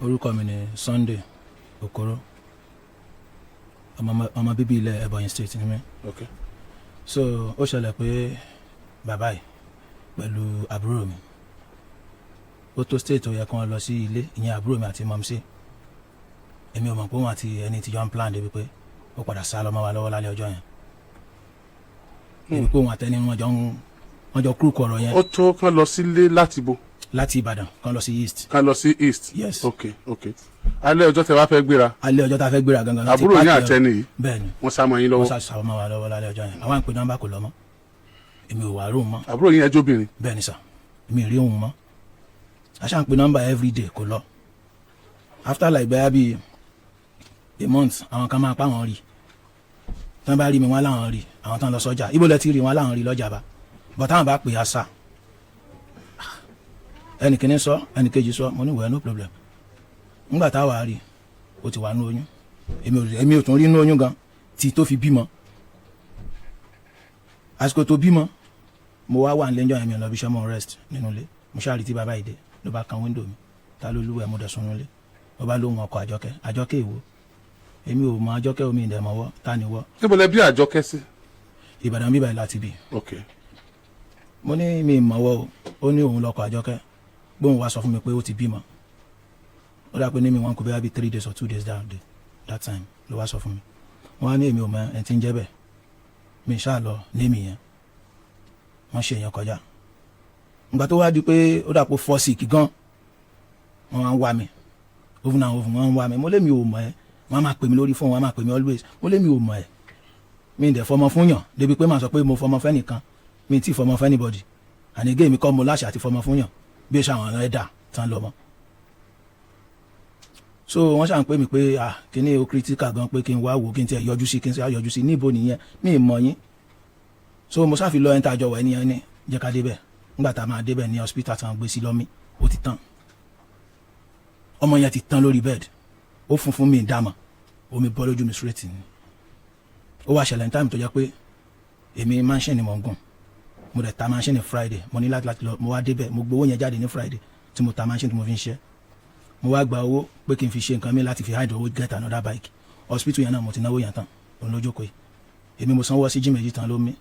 Orúkọ mi ni Sunday Kokoro. Ọmọ bíbí ilẹ̀ Ebonyi State ni mí. Okay. So ó ṣẹlẹ̀ pé bàbá yìí pẹ̀lú àbúrò mi ó tó state tó yẹ kí wọ́n lọ sí ilé ìyẹn àbúrò mi àti mọ́mísí. Èmi ò mọ̀ pé wọ́n àti ẹni tí jọ ń plan débi pé ó padà sá lọ mọ́ wa lọ́wọ́ lálẹ́ ọjọ́ yẹn. Èmi pé òun àtẹni wọ́n jọ kúrúkọ ọ̀rọ̀ yẹn. Ó tó kán lọ sílé láti bo. Láti Ìbàdàn kán lọ sí east. Kán lọ sí east. Yes. Okay. Alẹ́ ọjọ́ tẹ́ wá fẹ́ gbéra. Alẹ́ ọjọ́ tá a fẹ́ gbéra gangan. Àbúrò yín àtẹni yìí. Bẹ́ẹ̀ni. Wọ́n sá mọ́ yín lọ́wọ́. Wọ́n sá mọ́ wa lọ́wọ́ lálẹ́ ọjọ́ yẹn. Àwọn àpè nọ́mbà kò lọ mọ́. Èmi ò wá róun mọ́. Àbúrò yín ẹjọ́ obìnrin. Bẹ́ẹ̀ni sà. Èmi rí òun mọ́. Aṣá ń pe nọ́mbà everyday kò lọ. After like bẹ́ẹ̀ a month àwọn kan máa pa wọn rí. Tán bá rí mi wọ́n láwọn rí. Àwọn tán lọ sọ́jà. Ibo lẹ ti rí wọn láwọn rí lọ́jà bá. But táwọn bá pè á sá. Ẹnìkíní sọ ẹnìkejì sọ mo ní wẹ̀ no problem. Ńgbà táwa rí ó ti wà nú oyún. Èmi ò tún rí nú oyún gan tí tó fi bímọ. Àsìkò tó bímọ mo wá wà nílé ẹjọ́ yẹn mi lọ bí iṣẹ́ mo rest nínú ilé. Mo ṣáà rí tí bàbá ìdè ló bá kan window mi. Ta ló lúwẹ̀ mo dẹ̀ sùn nílé. Ó bá lóhùn ọkọ̀ Àjọkẹ́ èwo. Èmi ò mọ Àjọkẹ́ omi ìdẹ̀mọ̀wọ́ ta ni wọ́. Níbo lẹ bí Àjọkẹ́ sí? Ìbàdàn bíbá láti bí. Okay. Mo ní mi mọ̀wọ́ o, ó ní òun lọ́kọ̀ Àjọkẹ́. Gbóhùn wá sọ fún mi pé ó ti bímọ. Ó dà pé ní mi wọn kò bẹ́ẹ̀ bí 3 days or 2 days that time ló wá sọ fún mi. Wọ́n á ní èmi ò mọ ẹni tí ń jẹ́ bẹ́ẹ̀. Mi ṣáà lọ ní èmi yẹn. Wọ́n ṣe èèyàn kọjá. Ìgbà tó wá di pé ó dà pé fall sick gan. Wọ́n wá ń wá mi. Over wọ́n ń wá mi. Mo lé mi ò mọ̀ ẹ́. Wọ́n máa pè mí lórí fóònù, wọ́n máa pè mí always. Mo lé mi ò mọ̀ ẹ́. Mi ì dẹ̀ fọmọ fún yàn débi pé màá sọ pé mo fọmọ fẹ́ nìkan. Mi ì tí fọmọ fẹ́ anybody. Ànígé mi kọ́ mo láṣà àti fọmọ fún yàn. Bí ó ṣàwọn ẹ̀dá tán lọ mọ́. So wọ́n ṣàn pè mí pé kíní o critical gan pé kí n wá wò kí n tiẹ̀ yọjú sí kí n tiẹ̀ yọjú sí níbo nìyẹn mi ì mọ̀ yín. So mo ṣàfi lọ ẹni tá a jọ wọ̀ ẹni yẹn ní jẹ́ ká débẹ̀ nígbà tá a máa débẹ̀ ní hospital tí wọ́n gbé sí lọ́mí ó ti tán. Ọmọ yẹn ti tán lórí bed ó funfun mi ìdámọ̀ omi bọ́ lójú mi straight ni. Ó wá ṣẹlẹ̀ ní táìmù tó jẹ́ pé èmi mansion ni mò ń gùn mo dẹ̀ ta mansion ní Friday mo ní láti lọ mo wá débẹ̀ mo gbowó yẹn jáde ní Friday tí mo ta mansion tí mo fi ń ṣe mo wá gba owó pé kí n fi ṣe nǹkan mi láti fi hide owó get another bike hospital yẹn náà mo ti náwó yẹn tán òun lójókòó yìí èmi mo sanwó sí jí méjì tán ló mí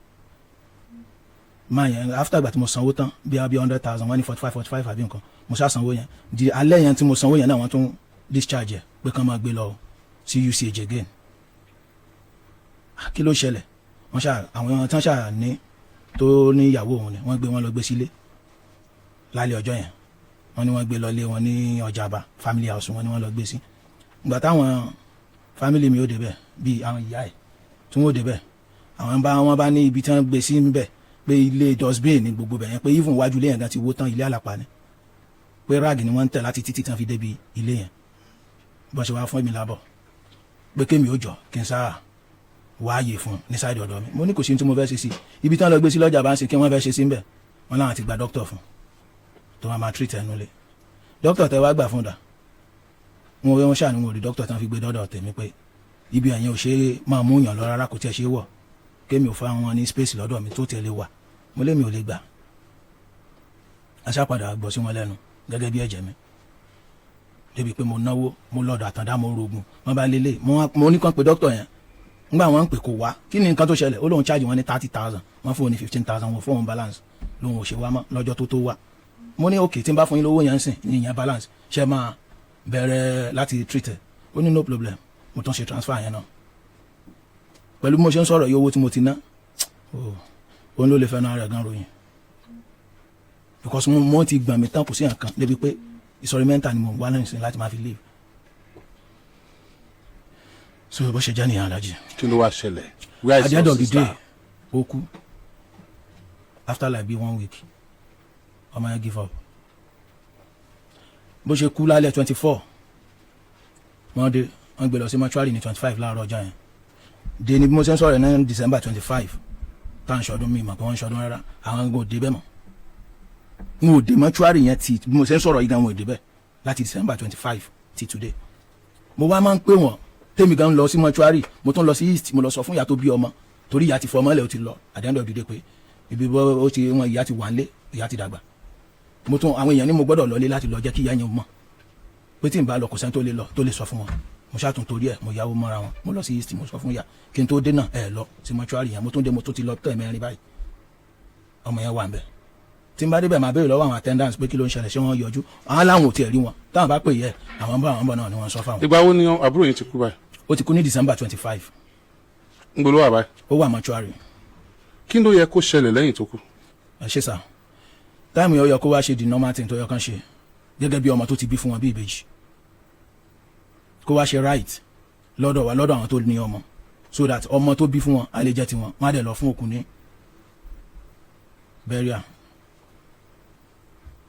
máa yẹn after ìgbà tí mo sanwó tán bí i 100,000 wọ́n ní 45 àbí nǹkan mo ṣá sanwó yẹn di alẹ́ yẹn tí mo sanwó yẹn náà wọ́n tún discharge ẹ̀ pé kán máa gbé lọ sí UCH again kí ló ṣẹlẹ̀ wọ́n ṣá àwọn tán ṣá ní tó ní ìyàwó òun ni wọ́n lọ gbé sílé lálẹ́ ọjọ́ yẹn wọ́n ní wọ́n gbé lọlé wọn ní Ọjà'ba family house wọ́n ní wọ́n lọ gbé sí ìgbà táwọn family mi ò débẹ̀ bíi àwọn ìyá ẹ̀ tí wọ́n ò débẹ̀ àwọn bá ní ibi tí wọ́n gbé sí níbẹ̀ pé ilé dustbin ní gbogbo bẹ̀ yẹn pé even wájú ilé yẹn gan ti wó tán ilé àlàpà ni pé ráàgì ni wọ́n ń tẹ̀ láti títí tí wọ́n fi débi ilé yẹn bọ́n ṣe wá fún èmi lábọ̀ pé kémi ò jọ kí n sáà wáàyè fún ní sáìdì ọ̀dọ̀ mi mo ní kò sí ní tí mo fẹ́ ṣe sí ibi tí wọ́n lọ gbé sí l'Ọjà'ba ń ṣe kí wọ́n fẹ́ ṣe sí níbẹ̀ wọ́n láwọn ti gba dókítà fún tó máa treat ẹnu lé dókítà tẹ wá gbà fún dà wọn ṣàánú wọn rí dókítà tán fi gbé dọ́dọ̀ tèmi pé ibi àyẹn ò ṣe é máa mú yàn lọ rárá kò tiẹ̀ ṣe é wọ̀ kémi ò fa wọn ní space lọ́dọ̀ mi tó tiẹ̀ lè wà mo lé mi ò lè gbà aṣápadà gbọ́ sí wọn lẹ́nu gẹ́gẹ́ bí ẹ̀jẹ̀ mi débi pé mo náwó mo lọ́dọ̀ àtàndá mo rògùn wọn bá lélẹ̀ mo ní kàn pé dókítà yẹn ngbà wọn ń pè kó wá kí ni nǹkan tó ṣẹlẹ̀ ó lóun charge wọn ní 30,000 wọn fún òun ní 15,000 wọn fún òun balance lóun ò ṣe wá mọ́ lọ́jọ́ tó wá mo ní òkè tí n bá fún yín lówó yẹn ń sìn ní ìyẹn balance ṣe máa bẹ̀rẹ̀ láti treat ẹ̀ ó ní no problem mo tún ṣe transfer yẹn náà pẹ̀lú bí mo ṣe ń sọ̀rọ̀ yìí owó tí mo ti ná òun ló lè fẹ́ náà rẹ̀ gan ròyìn because mo ti gbọ̀n mi tán kò sí nǹkan débi pé ìsọ̀rí mẹ́ta ni mo wá náà sìn láti máa fi leave so bó ṣe jẹ́ nìyẹn alájí. kí ló wá ṣẹlẹ̀. at the end of the day ó kú after like be 1 week ọmọ yẹn give up bó ṣe kú lálẹ́ 24 wọ́n gbé lọ sí mortuary ní 25 láàárọ̀ ọjọ́ yẹn dé ní bí mo ṣe ń sọ̀rọ̀ ní December 25 tá à ń ṣọdún mi mọ̀ pé wọ́n ń ṣọdún rárá àwọn kò dé bẹ́ẹ̀ mọ̀ n ò dé mortuary yẹn ti bí mo ṣe ń sọ̀rọ̀ yìí gan wọn ò dé bẹ́ẹ̀ láti December 25 ti today mo wá máa ń pè wọ́n tèmi gan lọ sí mortuary mo tún lọ sí east mo lọ sọ fún ìyá tó bí ọmọ torí ìyá ti fọ ọmọ lẹ̀ ó ti lọ at the end of the day pé ibi bọ́ ó ti wọn ìyá ti wà ń lé ìyá ti dàgbà mo tún àwọn èèyàn ní mo gbọ́dọ̀ lọlé láti lọ jẹ́ kí ìyá yẹn mọ̀ pé tí n bá lọ kò sẹ́ni tó lè lọ tó lè sọ fún wọn mo ṣàtún torí ẹ̀ mo yáwó mọ́ra wọn mo lọ sí east mo sọ fún ìyá kí n tó dé náà ẹ lọ sí mọ́ṣúárì yẹn mo tún dé mo tó ti lọ tẹ̀ mẹ́rin báyìí ọmọ yẹn wà ń bẹ̀ tí n bá débẹ̀ máa béèrè lọ́wọ́ àwọn attendants pé kí ló ń ṣẹlẹ̀ ṣé wọ́n yọjú àwọn làwọn ò tiẹ̀ rí wọn táwọn bá pè yẹ àwọn bọ̀ náà ni wọ́n sọ fáwọn. ìgbà wo ni àbúrò yín ti kú báyìí. ó ti kú ní December 25. ń gbolo wà báyìí. ó wà mọ́ṣúárì. kí ló yẹ kó ṣẹlẹ̀ lẹ́yìn tó kú. ẹ ṣe sà táìmù yẹn ó yẹ kó wá ṣe the normal thing tó yẹ kán ṣe gẹ́gẹ́ bí ọmọ tó ti bí fún wọn bí ìbejì kó wá ṣe right lọ́dọ̀ wa lọ́dọ̀ àwọn tó ní ọmọ so that ọmọ tó bí fún wọn á lè jẹ́ tiwọn wọ́n á dẹ̀ lọ fún òkú ní burial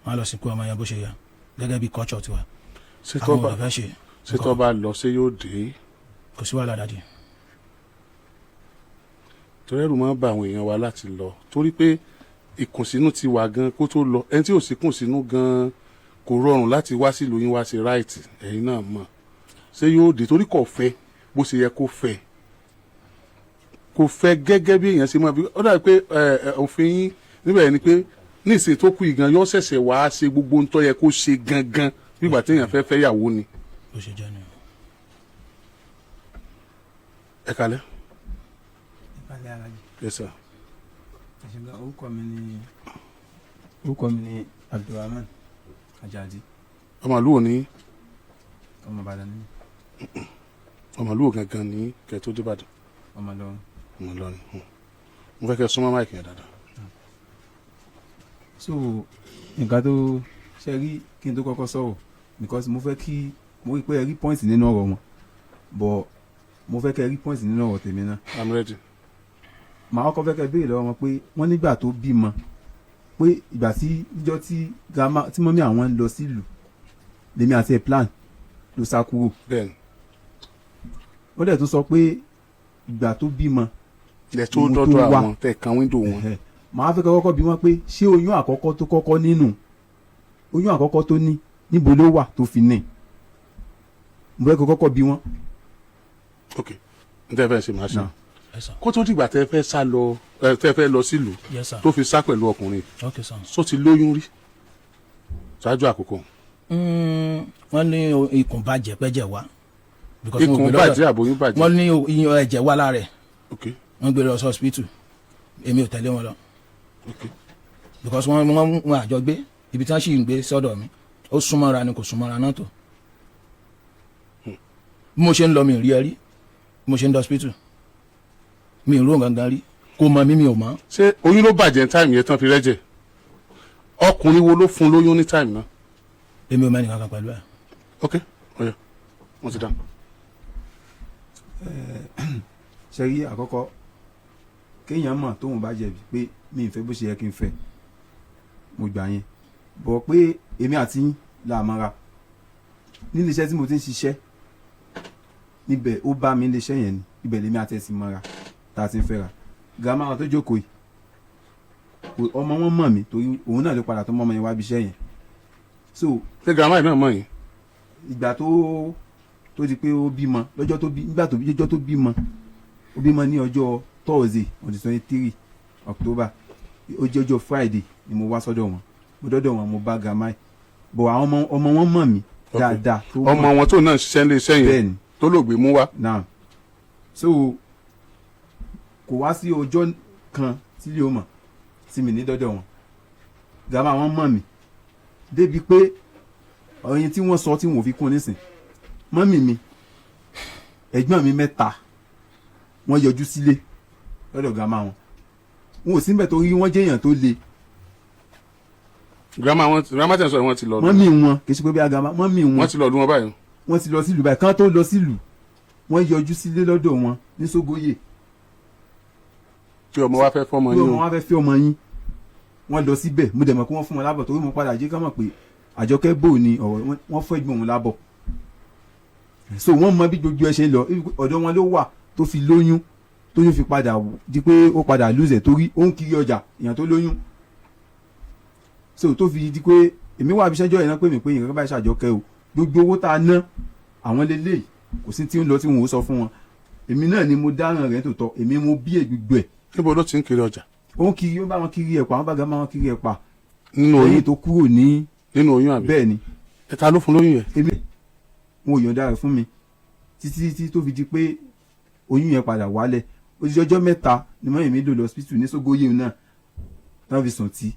wọ́n á lọ sìnkú ọmọ yẹn bó ṣe yẹ gẹ́gẹ́ bí culture tiwa àwọn ọ̀dọ́ fẹ́ ṣe. ṣé tó bá lọ ṣé yóò dé. kò sí wàhálà dàdí. torí ẹrù máa ń ba àwọn èèyàn wa láti lọ torí pé ìkùnsínú ti wà gan kó tó lọ ẹni tí ò sí kùnsínú gan kò rọrùn láti wá sílùú yín wá sí right ẹ̀yin náà mọ̀ ṣé yóò dé torí kò fẹ́ bó ṣe yẹ kó fẹ́ gẹ́gẹ́ bí èèyàn ṣe mọ̀ bí ó dàbí pé òfin yín níbẹ̀ ni pé ní ìsìn tó kú ìgan yóò ṣẹ̀ṣẹ̀ wá ṣe gbogbo ohun tó yẹ kó ṣe gangan nígbà téèyàn fẹ́ fẹ́ yàwó ni. bó ṣe jẹ́ ni. ẹ kalẹ̀. Alaji. Yes sir. orúkọ mi ni Abdul Ramon Ajadi. ọmọ ìlú wo ni. ọmọ Ìbàdàn ni. ọmọ ìlú wo gangan ni kẹ́ tó dé Ìbàdàn. ọmọ Ìlọrin. ọmọ Ìlọrin. mo fẹ́ kẹ́ súnmọ́ máìkì yẹn dáadáa. so nǹkan tó ṣe rí kí n tó kọ́kọ́ sọ̀rọ̀ because mo fẹ́ kí mo rí pé ẹ rí point nínú ọ̀rọ̀ wọn but mo fẹ́ kẹ́ ẹ rí point nínú ọ̀rọ̀ tèmi náà. I'm ready. màá kọ́ fẹ́ kẹ́ béèrè lọ́wọ́ wọn pé wọ́n nígbà tó bímọ pé ìgbà tí ìjọ tí grandma tí mọ́mí àwọn ń lọ sílùú lèmi àti ẹ̀ plan ló sá kúrò. bẹ́ẹ̀ni. ó dẹ̀ tó sọ pé ìgbà tó bímọ. ilẹ̀ tó dọ́dọ̀ àwọn tẹ̀ kan wíńdò wọn. màá fẹ́ kọ́kọ́ bí wọ́n pé ṣé oyún àkọ́kọ́ tó kọ́kọ́ nínú oyún àkọ́kọ́ tó ní níbo ló wà tó fi ní. mo fẹ́ kọ́kọ́ bí wọ́n. ok n tẹ́ fẹ́ ṣe máa ṣe kó tó dìgbà tẹ́ fẹ́ sá lọ tẹ́ fẹ́ lọ sílùú tó fi sá pẹ̀lú ọkùnrin só ti lóyún rí ṣáájú àkókò. wọ́n ní ikùn bàjẹ́ pẹ́jẹ̀ wá. ikùn bàjẹ́ àbóyún bàjẹ́. wọ́n ní iyàn ẹ̀jẹ̀ wá lára ẹ̀ wọ́n gbé lọ sí hospital èmi ò tẹ̀lé wọn lọ because wọ́n àjọ gbé ibi tí wọ́n sì ń gbé sọ́dọ̀ mi ó súnmọ́ra ni kò súnmọ́ra náà tó bí mo ṣe ń lọ mi rí ẹ rí bí mo ṣe ń dọ hospital mi ò rò gangan rí kò mọ mi ò mọ. ṣé oyún ló bàjẹ́ ní táìmù yẹn tán fi rẹ́jẹ̀ ọkùnrin wo ló fún lóyún ní táìmù náà. èmi ò mẹ́ni kankan pẹ̀lú ẹ̀. ok ọ̀yọ́ wọ́n ti dá. ṣe rí àkọ́kọ́ kéèyàn mọ̀ tóun bá jẹ̀bi pé mi ì fẹ́ bó ṣe yẹ kí n fẹ́ mo gbà yẹn bọ̀ pé èmi àti yín là mọ́ra nílé iṣẹ́ tí mo ti ń ṣiṣẹ́ níbẹ̀ ó bá mi nílé iṣẹ́ yẹn ni ibẹ̀ lèmi àti ẹ̀sìn mọ́ra tá a ti ń fẹ́ra gàmá àwọn tó jókòó yìí ọmọ wọn mọ̀ mí torí òun náà ló padà tó mọ́ ọmọ yẹn wá bí iṣẹ́ yẹn so. ṣé gàmá yìí náà mọ̀ yín. ìgbà tó di pé ó bímọ lọ́jọ́ tó bí nígbà tó jọjọ́ tó bímọ ó bímọ ní ọjọ́ Thursday on the 23 October ó jẹ́ ọjọ́ Friday ni mo wá sọ́dọ̀ wọn mo dọ́dọ̀ wọn mo bá gàmá yìí bọ̀ àwọn ọmọ wọn mọ̀ mí dáadáa. ọmọ wọn tó náà ṣiṣẹ́ ní iṣẹ́ yẹn tó lògbé mú wá. náà so kò wá sí ọjọ́ kan tí lè o mọ̀ sí mi ní dọ́dọ̀ wọn gàmá wọn mọ̀ mí débi pé ọyìn tí wọ́n sọ tí wọ́n fi kún nísìn mọ́mì mi ẹ̀gbọ́n mi mẹ́ta wọ́n yọjú sílé lọ́dọ̀ gàmá wọn ò sí mbẹ̀ torí wọ́n jẹ́yàn tó le. grandma tẹ̀ sọ̀rọ̀ wọn ti lọ. mọ́mì wọn kì í ṣe pé bí agama mọ́mì wọn. wọ́n ti lọ ọdún wọn báyìí. wọ́n ti lọ sílùú báyìí kán tó lọ sílùú wọ́n yọjú sílé lọ́dọ̀ wọn ní Sógóyè. tí ọmọ wa fẹ́ fọmọ yín o. tí ọmọ wa fẹ́ fẹ́ ọmọ yín wọ́n lọ síbẹ̀ mo dẹ̀ mọ̀ pé wọ́n fún wọn lábọ̀ torí mo padà jẹ́ ká mọ̀ pé Àjọkẹ́ bò ní ọ̀rọ̀ wọ́n fẹ́ gbọ́n wọn lábọ̀ so wọ́n mọ bí gbogbo ẹ ṣe lọ ọ̀dọ̀ wọn ló wà tó fi lóyún tóyún fi padà di pé ó padà lùzẹ̀ torí ó ń kiri ọjà èèyàn tó lóyún so tó fi di pé èmi wà abiṣẹ́jọ́ yẹn náà pé mi pé nǹkan báyìí ṣàjọkẹ́ o gbogbo owó tá a ná àwọn lélẹ́yìí kò sí tí ń lọ tí wọn ò sọ fún wọn èmi náà ni mo dáràn rẹ̀ tòótọ́ èmi mo bí gbogbo ẹ̀. níbo ló ti ń kiri ọjà. ó ń kiri ó bá wọn kiri ẹ̀pà wọn bá ga máa wọn kiri ẹ̀pà. nínú oyún tó kúrò ní. nínú oyún àbí. bẹ́ẹ̀ ni. ẹ̀ta ló fún lóyún yẹn. èmi wọn ò yọ̀ǹda rẹ̀ fún mi títí tó fi di pé oyún yẹn padà wálẹ̀ odidi ọjọ́ mẹ́ta ni mọ́yìn mi lò lọ hospital ní Sógóyè náà náà fi sùn tí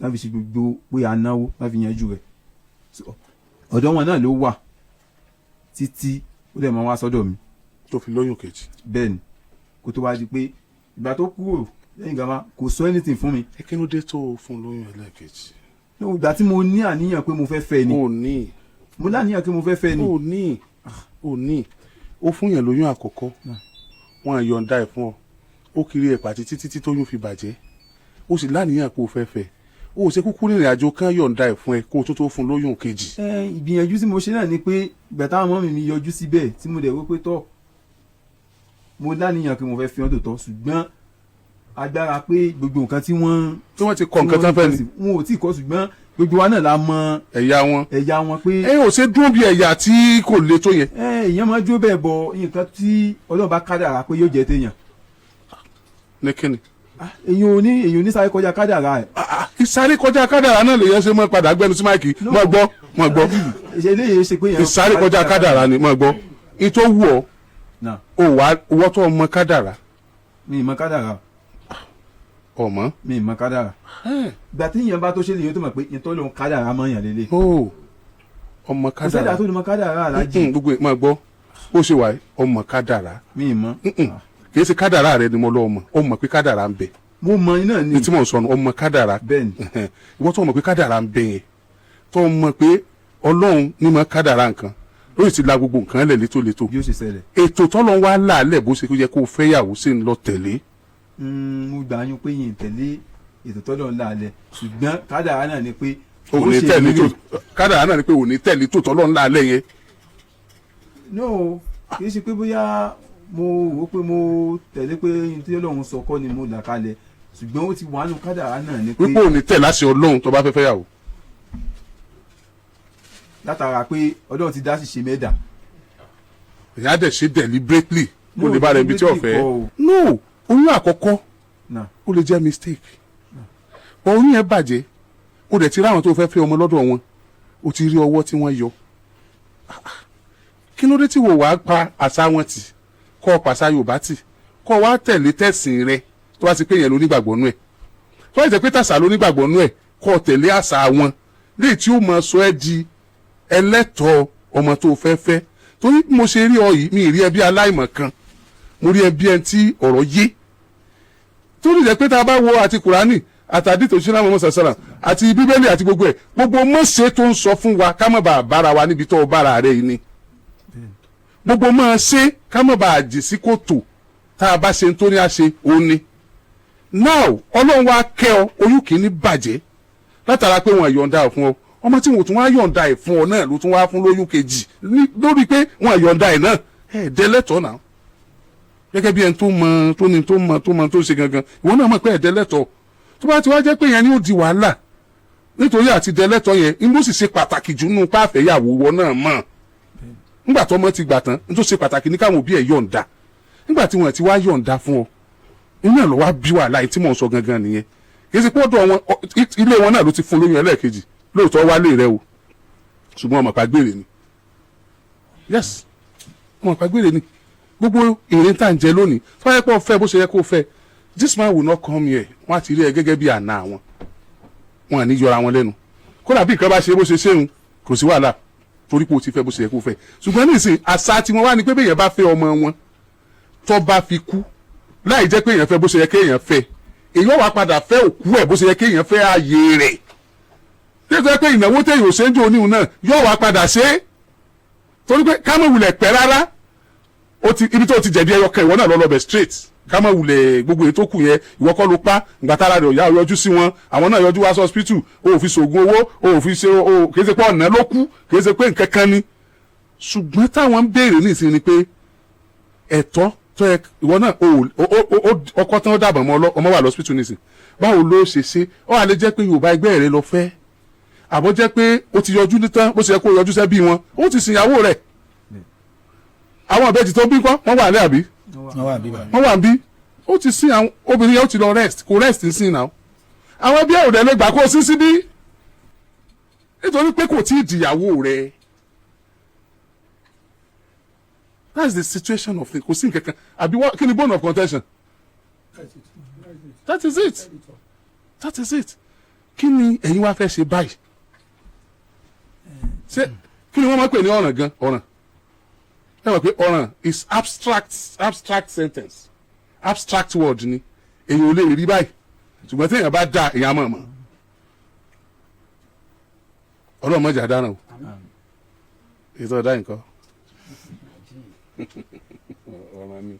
náà fi ṣe gbogbo pé a náwó náà fi yanjú rẹ̀ ọ̀dọ̀ wọn náà ló wà títí ó dẹ̀ máa wá sọ́dọ̀ mi. tó fi lóyún kejì. bẹ́ẹ̀ ni kó tó wá di pé ìgbà tó kúrò lẹ́yìn gàmá kò sọ anything fún mi. kí ló dé tó fún lóyún ẹlẹ́ẹ̀kejì. ìgbà tí mo ní àníyàn pé mo fẹ́ fẹ́ ni. o ní. mo láníyàn pé mo fẹ́ fẹ́ ni. o ní ó fún yẹn lóyún àkọ́kọ́ wọn yọ̀ǹda ẹ̀ fún ọ ó kiri ẹ̀pà títí tóyún fi bàjẹ́ ó sì láníyàn pé o fẹ́ fẹ́ o ṣe kúkú rìnrìn àjò kan yọ̀ǹda ẹ̀ fún ẹ kó o tó fún lóyún kejì. ìgbìyànjú tí mo ṣe náà ni pé ìgbà táwọn ọmọ mi yọjú síbẹ̀ tí mo dẹ̀ wó pé tọ́ mo láníyàn pé mo fẹ́ fi ọ́n tòótọ́ ṣùgbọ́n agbára pé gbogbo nǹkan tí wọ́n ti kọ́ nǹkan tán fẹ́ ni wọn ò tí ì kọ́ ṣùgbọ́n gbogbo wa náà la mọ ẹ̀yà wọn pé. ò ṣe dúró bí ẹ̀yà tí kò le tó yẹn. èèyàn máa dúró bẹ́ẹ̀ bọ nǹkan tí Ọlọ́run bá kádàrá pé yóò jẹ́ téèyàn. ní kíni. èèyàn ò ní sáré kọjá kádàrá ẹ̀. ìsáré kọjá kádàrá náà lè yẹn ṣe mọ́ padà gbẹnu sí máìkì mọ́ gbọ́. ìsáré kọjá kádàrá ni mọ́ gbọ́. ìtò wù ọ́ owó tó mọ kádàrá. mi ì mọ kádàrá. ọmọ. mi ì mọ kádàrá. gbà tí ìyẹn bá tó ṣe lè yẹn tó mọ̀ pé ìtọ́ lòun kádàrá mọ́ yàn lélẹ̀. ọmọ kádàrá. kò sẹ́dá tó ní mọ kádàrá alájí. gbogbo mọ́ gbọ́ ó ṣe wà ọmọ kádàrá. mi ì mọ. kì í ṣe kádàrá rẹ ni mo lọ ọmọ pé kádàrá ń bẹ. mo mọ iná ni. tí mo sọ ọmọ kádàrá. bẹ́ẹ̀ni. ìwọ tó mọ̀ pé kádàrá ń bẹ yẹn tó mọ̀ pé Ọlọ́run ní mọ kádàrá nǹkan lórí ti la gbogbo nǹkan lẹ̀ létòlétò. bí ó ṣe ṣẹlẹ̀. ètò tọ́lọ́ wa láàlẹ̀ bó ṣe yẹ kó o fẹ́ yàwó sí ń lọ tẹ̀lé. mo gbà yín pé yín tẹ̀lé ètò tọ́lọ́ láàlẹ̀ ṣùgbọ́n kádàrá náà ni pé. kádàrá náà ni pé òní tẹ̀lé tó tọ́lọ́ láàlẹ̀ yẹn. no kì í ṣe pé bóyá mo wò pé mo tẹ̀lé pé tí Ọlọ́run sọ kọ́ ni mo là kalẹ̀ ṣùgbọ́n ó ti wà nù kádàrá náà ni pé. wípé òní tẹ̀ láṣẹ Ọlọ́run tó bá fẹ́ fẹ́ yàwó. látara pé Ọlọ́run ti dá sí ṣe mẹ́dà. ìyá dẹ̀ ṣe deliberately kó lè bá rẹ̀ ibi tí ò fẹ́. no oyún àkọ́kọ́ ó lè jẹ́ mistake. oyún yẹn bàjẹ́ ó dẹ̀ ti rí àwọn tó fẹ́ fẹ́ ọmọ lọ́dọ̀ wọn ó ti rí ọwọ́ tí wọ́n yọ. kí ló dé tí wò wá pa àṣà wọn tì kọ́ pàṣà Yorùbá tì kọ́ wá tẹ̀lé tẹ̀sìn rẹ tó bá ti pé yẹn ló nígbàgbọ́ nú ẹ̀ tó bá ti pé tàṣà ló nígbàgbọ́ nú ẹ̀ kọ́ tẹ̀lé àṣà wọn léyìí tí ó mọ sọ ẹ́ di ẹlẹ́tọ̀ọ́ ọmọ tó fẹ́ fẹ́ torí mo ṣe rí ọ yìí mi rí ẹ bí aláìmọ̀ kan mo rí ẹ bí ẹni tí ọ̀rọ̀ yé torí jẹ́ pé tá a bá wo àti Kùránì àtàdí tó ṣíná mọ́mọ́ sàṣàrà àti Bíbélì àti gbogbo ẹ̀ gbogbo mọ̀ṣẹ́ tó ń sọ fún wa ká má bàa bára wa níbi tó bára rẹ̀ yìí ni gbogbo máa ṣe ká má bàa jì sí kòtò tá a bá ṣe ń tó ní àṣe òun ni now Ọlọ́run wa kẹ́ ọ oyún kìíní bàjẹ́ látara pé wọn yọ̀ǹda fún ọ ọmọ tí wọn tún wá yọ̀ǹda ẹ̀ fún ọ náà ló tún wá fún lóyún kejì lórí pé wọn yọ̀ǹda ẹ̀ náà ẹ̀ẹ́dẹ́lẹ́tọ̀ọ́ náà gẹ́gẹ́ bí ẹni tó ṣe gangan ìwọ náà mọ̀ pé ẹ̀ẹ́dẹ́lẹ́tọ̀ọ́ tó bá ti wá jẹ́ pé yẹn ni ó di wàhálà nítorí àti dẹ́lẹ́tọ̀ọ́ yẹn ń ló sì ṣe pàtàkì jù nínú páàfẹ́yàwó wọn náà mọ̀ nígbà tó ọmọ ti gbà tán ń tó ṣe pàtàkì ní káwọn òbí ẹ̀ yọ̀ǹda nígbà tí wọn ti wá yọ̀ǹda fún ọ inú ẹ̀ lọ wá bí wàhálà yìí tí mò ń sọ gangan nìyẹn kì í ṣe pé ọ̀dọ̀ wọn ilé wọn náà ló ti fún lóyún ẹlẹ́ẹ̀kejì lóòótọ́ wálé rẹ o ṣùgbọ́n ọmọ pàgbére ni yes ọmọ pàgbére ni gbogbo èrè tá à ń jẹ lónìí tó bá yẹ kó fẹ́ bó ṣe yẹ kó fẹ́ this man will not come here wọ́n á ti rí ẹ gẹ́gẹ́ bí àna wọn wọn à ní yọra wọn lẹ́nu kódà bí nǹkan bá ṣe bó ṣe ṣéun kò sí wàhálà torí pé o ti fẹ́ bó ṣe yẹ kó fẹ́ ṣùgbọ́n nísìnyí àṣà tí wọ́n wá ní pé bẹ́ẹ̀ yẹn bá fẹ́ ọmọ wọn tó bá fi kú láì jẹ́ pé èèyàn fẹ́ bó ṣe yẹ kéèyàn fẹ́ èèyàn wá padà fẹ́ òkú ẹ̀ bó ṣe yẹ kéèyàn fẹ́ ààyè rẹ̀ tẹ́tọ́ pé ìnáwó téèyàn ò ṣe ń jò oníhun náà yóò wá padà ṣe é torí pé ká má wulẹ̀ pẹ́ rárá ibi tó ti jẹ̀bi ẹyọ kan ìwọ náà lọ́lọ́bẹ̀ straight ká má wulẹ̀ gbogbo èyí tó kù yẹn ìwọ kọ́ ló pa gbàtàrà rẹ̀ ọ̀yá yọjú sí wọn àwọn náà yọjú wá sí hospital o ò fi ṣoògùn owó o ò fi ṣe o kì í ṣe pé ọ̀nà ló kú kì í ṣe pé nǹkan kan ni ṣùgbọ́n táwọn ń béèrè nísìnyí ni pé ẹ̀tọ́ tó yẹ ìwọ náà ọkọ tán ó dàbọ̀ mọ́ ọmọ wà lọ́spítù nísìn báwo ló ṣe ó wà lè jẹ́ pé Yorùbá ẹgbẹ́ rẹ lọ fẹ́ àbọ̀ jẹ́ pé ó ti yọjú nítán bó ṣe yẹ kó yọjú sẹ́bí wọn ó ti sìnyàwó rẹ̀ àwọn àbẹ́jì tó bí kọ́ wọ́n wà lẹ́ àbí wọ́n wà bí ó ti sin àwọn obìnrin yẹn ó ti lọ rest kò rest ń sìn náà àwọn ẹbí ẹ̀rọ rẹ̀ lè gbà kó o sí síbí nítorí pé kò tí ì dìyàwó rẹ̀ That's the situation of things. Kò sí nǹkan kan àbí wá kí ni bone of contention. That is it. That is it. Kí ni ẹ̀yin wá fẹ́ ṣe báyìí? Ṣé kí ni wọ́n máa pè ní ọ̀ràn gan? Ọ̀ràn. Ẹ mọ̀ pé ọ̀ràn is abstract sentence. Abstract word ni. Èyàn ò lè rí báyìí. Ṣùgbọ́n tí èèyàn bá dá èèyàn mọ̀ mọ̀. Ọlọ́run mọ̀jà dáná o. Ètò ọ̀dá nǹkan. Ọ̀ràn ni.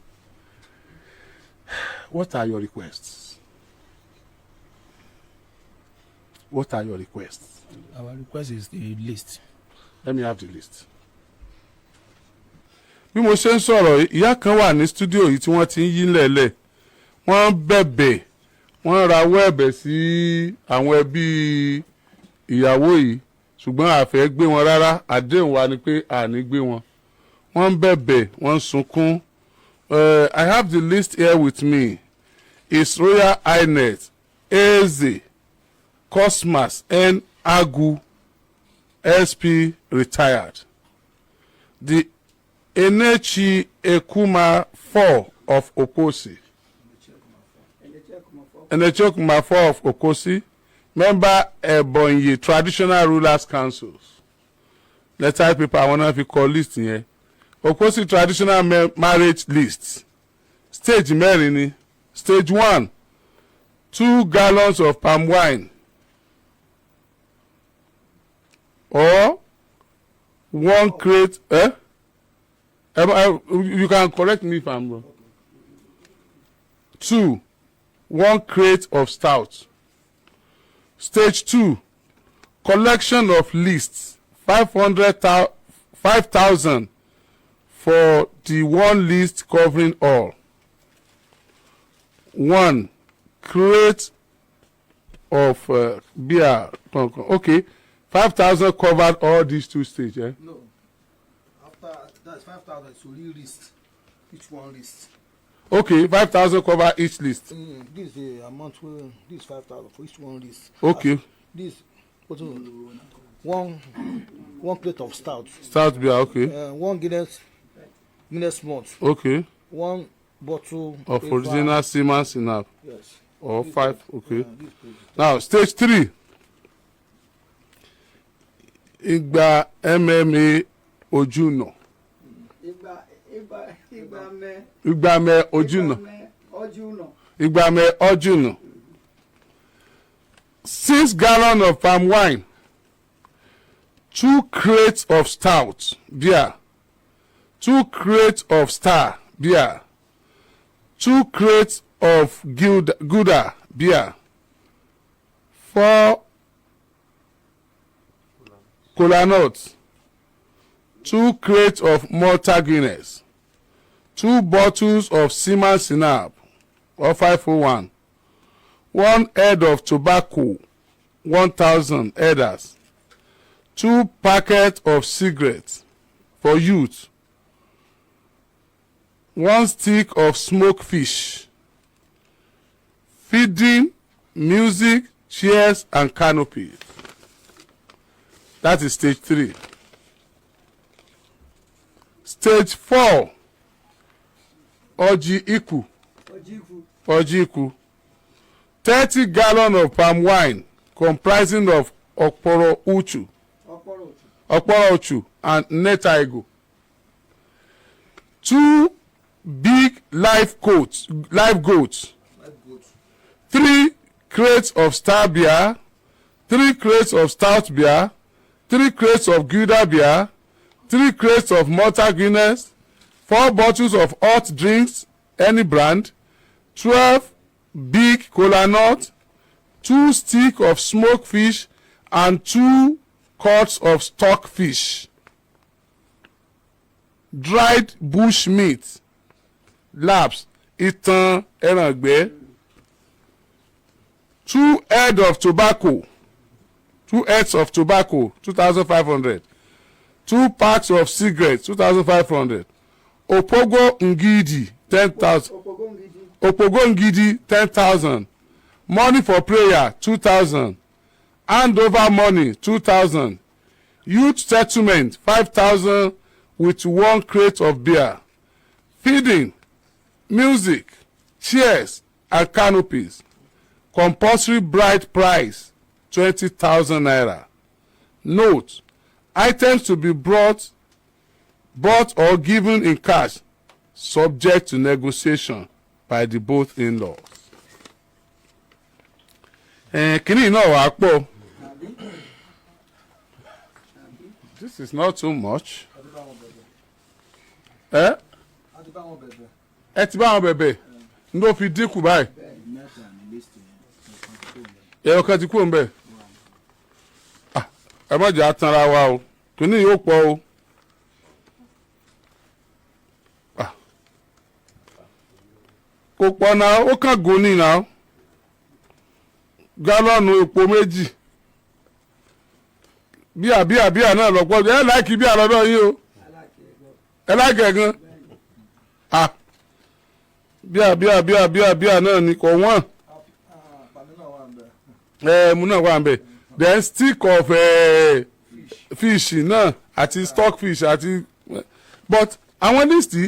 What are your requests? What are your requests? Our request is the list. Let me have the list. Bí mo ṣe ń sọ̀rọ̀ ìyá kan wà ní stúdíò yìí tí wọ́n ti ń yí lẹ̀lẹ̀ wọ́n bẹ̀bẹ̀ wọ́n rawọ́ ẹ̀bẹ̀ sí àwọn ẹbí ìyàwó yìí ṣùgbọ́n a fẹ́ gbé wọn rárá àdéhùn wa ni pé a ní gbé wọn wọ́n bẹ̀bẹ̀ wọ́n sunkún. I have the list here with me. His Royal Highness Eze Cosmas N. Agu SP retired. The Enechi Ekuma 4 of Okosi. Enechi Ekuma 4 of Okosi. Member Ebonyi Traditional Rulers Councils. Let's type paper. I wonder if you call list here. Okosi Traditional Marriage List. Stage mẹ́rin. Stage 1. 2 gallons of palm wine. Or 1 crate. You can correct me if I'm wrong. 2. 1 crate of stout. Stage 2. Collection of lists. 5,000 for the one list covering all. 1 crate of beer. Okay. 5,000 covered all these 2 stages. Eh? No. After that's 5,000, it's only list. Each one list. Okay, 5,000 cover each list. This is the amount. This 5,000 for each one list. Okay. This one plate of stout. Stout beer. Okay. 1 Guinness malt. Okay. 1 bottle Of original semen synap. Yes. Or 5. Okay. Now stage 3. Igba MMA Ojuno. Igbame Ojuno. Igbame Ojuno. 6 gallons of palm wine. 2 crates of stout beer. 2 crates of star beer. 2 crates of Gouda beer. 4 Kola nuts. 2 crates of Malta Guinness. 2 bottles of semen synap or 501. 1 head of tobacco, 1,000 headers. 2 packets of cigarettes for youth. 1 stick of smoked fish. Feeding, music, chairs, and canopy. That is stage 3. Stage 4. Oji Iku. 30 gallons of palm wine comprising of Okporo Uchu and Netaigo. 2 big live goats. 3 crates of star beer. 3 crates of stout beer. 3 crates of Gouda beer. 3 crates of Malta Guinness. 4 bottles of hot drinks, any brand. 12 big kola nut. 2 sticks of smoked fish and 2 cuts of stock fish. Dried bush meat. Labs, itan, ẹran 2 heads of tobacco. 2 heads of tobacco, 2,500. 2 packs of cigarettes, 2,500. Opogo Ngidi, 10,000. Opogo Ngidi, 10,000. Money for prayer, 2,000. Handover money, 2,000. Youth settlement, 5,000 with 1 crate of beer. feeding, music, chairs, and canopies. Compulsory bride price 20,000 naira. Note: items to be bought or given in cash, subject to negotiation by the both in-laws. Kini náà wàá pọ̀. This is not too much. Ẹ ti bá wọn bẹ̀bẹ̀ ló fi dínkù báyìí. Ẹ̀rọ kan ti kúrò ń bẹ̀. Ẹ má jẹ́ àtànra wa o, kìíní yóò pọ̀ o. Kò pọ̀ náà, ó kàn gùn ní náà. Gálọ́ọ̀nù epo méjì. Bíà náà lọ́pọ̀ jù. Ẹ láìkí bíà lọ́dọ̀ yín o. Ẹ láìkí ẹ̀ gan. Bíà náà ni kò wọ́n. Mu náà wà ń bẹ̀. Then stick of fish náà àti stock fish àti but àwọn lísìtì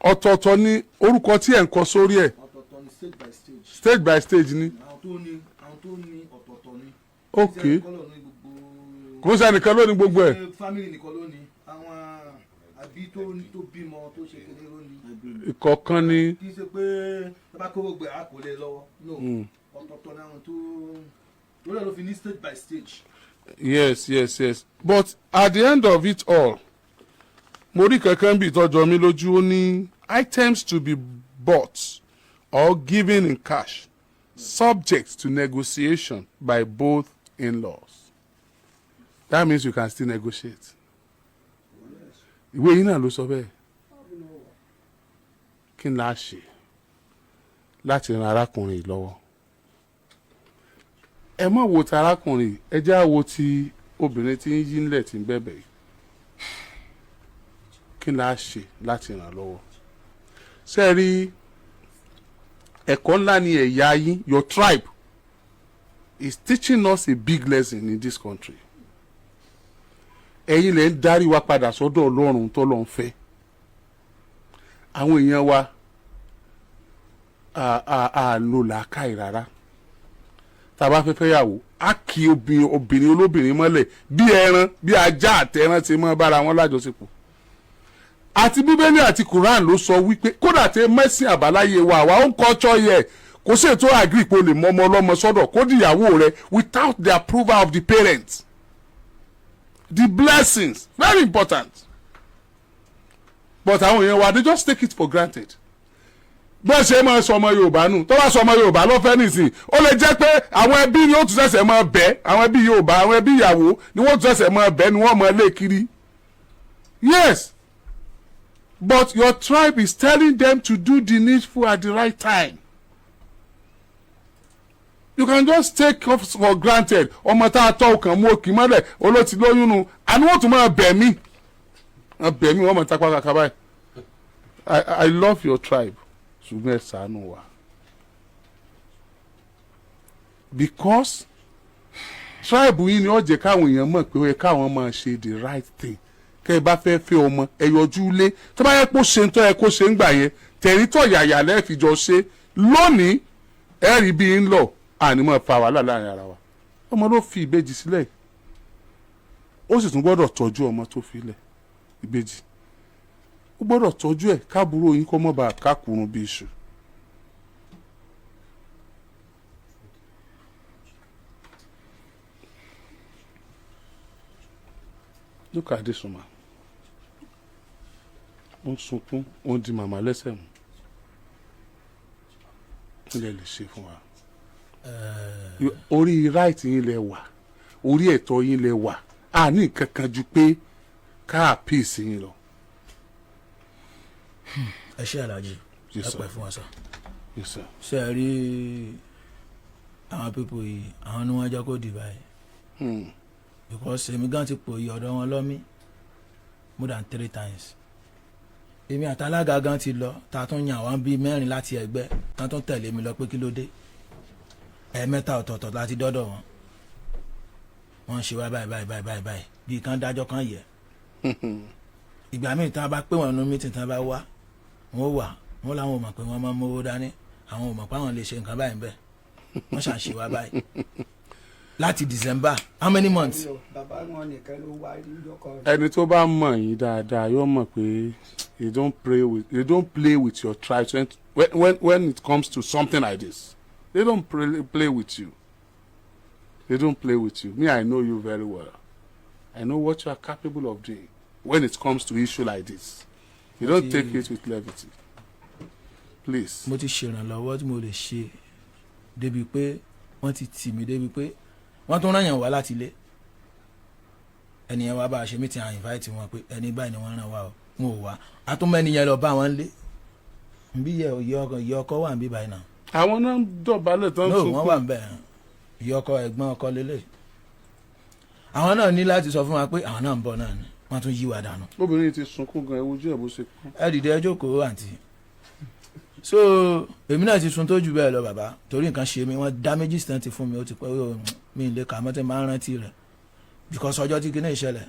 ọ̀tọ̀ọ̀tọ̀ ni orúkọ tí ẹ̀ ń kọ sórí ẹ̀. ọ̀tọ̀ọ̀tọ̀ ni stage by stage. Stage by stage ni. àwọn tó ní ọ̀tọ̀ọ̀tọ̀ ni. ok kò sí ẹnìkan lónìí gbogbo ẹ̀. family nìkan lónìí àwọn àbí tó bímọ tó ṣe kéde lónìí. ìkọ̀ọ̀kan ni. kì í ṣe pé bàbá kówó gbé àkọlé lọ́wọ́ no ọ̀tọ̀ọ̀tọ̀ ni àwọn tó lórí ló fi ní stage by stage. yes but at the end of it all mo rí kankan bí ìtọ́jọ́ mi lójú ó ní items to be bought or given in cash subject to negotiation by both in-laws. That means you can still negotiate. Ìwé yìí náà ló sọ bẹ́ẹ̀. Kí n láà ṣe láti ran arákùnrin yìí lọ́wọ́? Ẹ má wo ti arákùnrin yìí, ẹ jẹ́ á wo ti obìnrin tí ń yí nílẹ̀ tí ń bẹ̀bẹ̀ yìí. Kí n láà ṣe láti ràn lọ́wọ́? Ṣé ẹ rí ẹ̀kọ́ ńlá ni ẹ̀yà yín, your tribe is teaching us a big lesson in this country. Ẹ̀yin lè ń darí wa padà sọ́dọ̀ Ọlọ́run tó lọ́n fẹ́. Àwọn èèyàn wa a lò làákàyè rárá. Tá a bá fẹ́ fẹ́yàwó a kì obìnrin olóbìnrin mọ́lẹ̀ bí ẹran bí ajá àtẹran ti mọ́ bára wọn lájọṣepọ̀. Àti Bíbélì àti Quran ló sọ wípé kódà tẹ mẹ́sìn àbáláyé wa àwa ó ń kọ́jọ́ yẹ kò sí ètò agree pé o lè mọ ọmọ ọlọ́mọ sọ́dọ̀ kó dìyàwó rẹ without the approval of the parents. The blessings very important. But àwọn èèyàn wa they just take it for granted. Bó ṣe máa sọ ọmọ Yorùbá nù tó bá sọ ọmọ Yorùbá ló fẹ́ nìsín ó lè jẹ́ pé àwọn ẹbí ni ó tún ṣẹ̀ṣẹ̀ máa bẹ̀ àwọn ẹbí Yorùbá àwọn ẹbí ìyàwó ni wọ́n tún ṣẹ̀ṣẹ̀ máa bẹ̀ ni wọ́n máa lé kiri. Yes. But your tribe is telling them to do the needful at the right time. You can just take off for granted. Ọmọ tá a tọ́ ọkàn mú òkì mọ́lẹ̀ olóòtú lóyún nu àní wọ́n tún máa bẹ̀ mí. Bẹ̀ mí wọ́n máa tapá kàkà báyìí. I love your tribe. Ṣùgbọ́n ẹ ṣàánú wa. Because tribe yìí ni ó jẹ́ káwọn èèyàn mọ̀ pé ó yẹ káwọn máa ṣe the right thing. Kẹ́ ẹ bá fẹ́ fẹ́ ọmọ ẹ yọjú lé tó bá yẹ kó ṣe ń tọ́ ẹ kó ṣe ń gbà yẹn tẹ̀rítọ̀ yàyà lẹ́ẹ̀fìjọ ṣe lónìí ẹ rí bí ń lọ àní mọ̀ fa wàhálà láàrin ara wa ọmọ ló fi ìbejì sílẹ̀ ó sì tún gbọ́dọ̀ tọ́jú ọmọ tó fi lẹ̀ ìbejì ó gbọ́dọ̀ tọ́jú ẹ̀ káàbúrò yín kó mọ̀ bá kákùrún bí iṣu. Look at this woman. Ó ń sunkún, ó ń di màmá lẹ́sẹ̀ mú. Kí lẹ lè ṣe fún wa? Orí right yín lẹ wà, orí ẹ̀tọ́ yín lẹ wà. A ní nǹkan kan ju pé ká àpèsè yín lọ. Ẹ ṣé Alhaji, ẹ pẹ́ fún wa sọ. Yes sir. Ṣé ẹ rí àwọn pípò yìí, àwọn ni wọ́n jẹ́ kó dì báyìí. Because èmi gan ti pò yí ọ̀dọ̀ wọn lọ́mí more than 3 times. Èmi àtàlágà gan ti lọ ta tún yàn wọ́n bíi 4 láti ẹgbẹ́ tán tún tẹ̀lé mi lọ pé kí ló dé. Ẹ̀ẹ̀mẹ́ta ọ̀tọ̀ọ̀tọ̀ láti dọ́dọ̀ wọn. Wọ́n ń ṣe wá báyìí bíi kán dájọ́ kán yẹ. ìgbà míì tán bá pé wọn nínú mítìn tán bá wá wọn wà wọn làwọn ò mọ̀ pé wọ́n máa ń mówó dání àwọn ò mọ̀ pé àwọn lè ṣe nǹkan báyìí bẹ́ẹ̀ wọ́n ṣàṣì wá báyìí láti December how many months. ẹni tó bá mọ̀ yín dáadáa yóò mọ̀ pé you don't play with your tribe when it comes to something like this they don't play with you. They don't play with you. Me, I know you very well. I know what you are capable of doing when it comes to issue like this. You don't take it with levity. Please. Mo ti ṣèrànlọ́wọ́ tí mo lè ṣe débi pé wọ́n ti tì mí débi pé wọ́n tún rán yàn wá láti ilé. Ẹnìyẹn wá bá a ṣe mí ti à invite wọn pé ẹni báyìí ni wọ́n rán wá o. Wọn ò wá. A tún mẹ́ni yẹn lọ bá wọn lé. Nbí yẹ ọkọ wà níbí báyìí náà. Àwọn náà ń dọ̀bálẹ̀ tán sunkún. No, wọ́n wà ń bẹ̀ ìyọkọ ẹ̀gbọ́n ọkọ lélẹ̀ àwọn náà ní láti sọ fún wa pé àwọn náà ń bọ̀ náà ni wọ́n tún yí wa dànù. obìnrin ti sunkún gan ewu jẹ́ bó ṣe kú. ẹ dìde ẹ jókòó àǹtí so èmi náà ti sun tó jù bẹ́ẹ̀ lọ bàbá torí nǹkan ṣe mi wọ́n dá méjì sí ti fún mi ó ti pẹ́ mi lè kà mọ́tẹ́ máa ń rántí rẹ̀ because ọjọ́ tí kinní ìṣẹ̀lẹ̀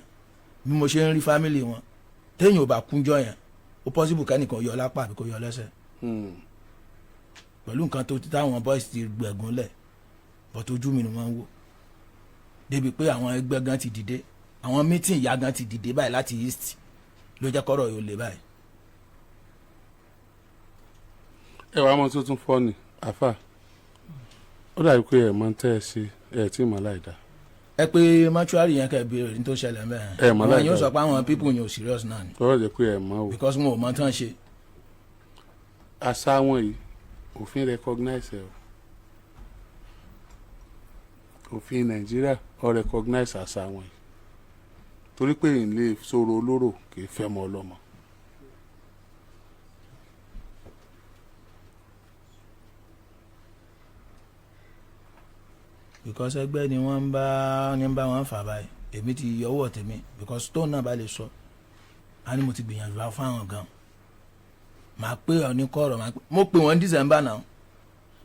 bí mo ṣe ń rí fámìlì wọn téèyàn ò bá kúnjọ yẹn ó possible kẹ́nìkan yọ lápá àbí kó yọ lẹ́sẹ̀ pẹ̀lú nǹkan tó táwọn boys ti gbẹ̀gùn lẹ̀ but ojú mi ni wọ́n wò débi pé àwọn ẹgbẹ́ gan ti dìde àwọn meeting ìyá gan ti dìde báyìí láti east ló jẹ́ kọ́rọ̀ yóò lè báyìí. ẹ wàá mọ tuntun fọ ni àfà ó dàbí pé ẹ mọ tẹ ẹ ṣe ẹ tí mọ láì dá. ẹ pé mọ́ṣúárì yẹn kẹ́ béèrè ní tó ṣẹlẹ̀ mẹ́rin ẹ mọ láì dá àwọn yóò sọ pé àwọn people yẹn ò serious náà ni. lọ́wọ́ jẹ́ pé ẹ mọ o. because wọn ò mọ tán ṣe. àṣà wọn yìí òfin recognize ẹ o. òfin nàìjíríà ó recognize àṣà wọn yìí torí pé ìlé sọ̀rọ̀ olóró kì í fẹ́ mọ ọlọ́mọ. because ẹgbẹ́ ni wọ́n ń bá wọn fà báyìí èmi ti yọwọ́ tèmi because tóun náà bá lè sọ á ní mo ti gbìyànjú wá fáwọn gan màá pé ọ̀ní kọ̀ọ̀rọ̀ mo pè wọ́n December náà